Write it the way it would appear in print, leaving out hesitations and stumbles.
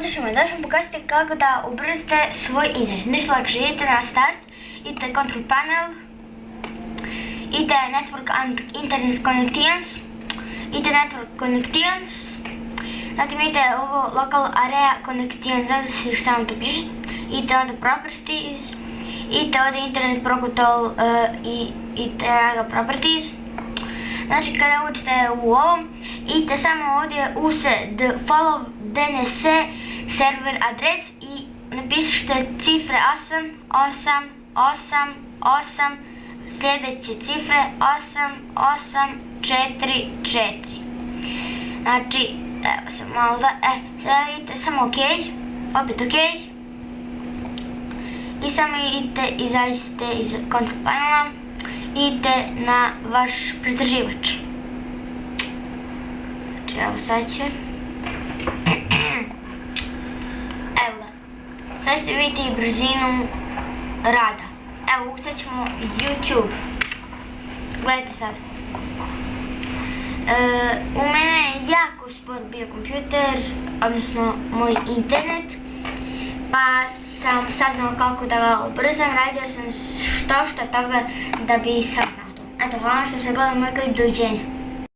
Pozdrav svima, danas ću vam pokazati kako da ubrzate svoj internet. Ništa lakše, idete na start, idete control panel, idete network and internet connections, idete network connections, zatim idete ovo local area connections, zato si šta vam to piše, idete onda properties, idete ovdje internet protocol i idete na properties. Znači kada uđete u ovo, idete samo ovdje u follow DNS server adres i napišite cifre 8, sljedeće cifre 8844. Znači, evo sam malo da, sada idete samo OK, opet OK. I samo idete, izađite iz control panela, idete na vaš pretraživač. Znači, evo sad će. Evo ga. Sad ćete vidjeti brzinu rada. Evo, ukucat ćemo YouTube. Gledajte sad. U mene je jako spor bio kompjuter, odnosno moj internet. Pa sam saznao kako da ga ubrzam, radio sam što toga da bi saznao to. Eto, hvala što ste gledali moj klip, doviđenja.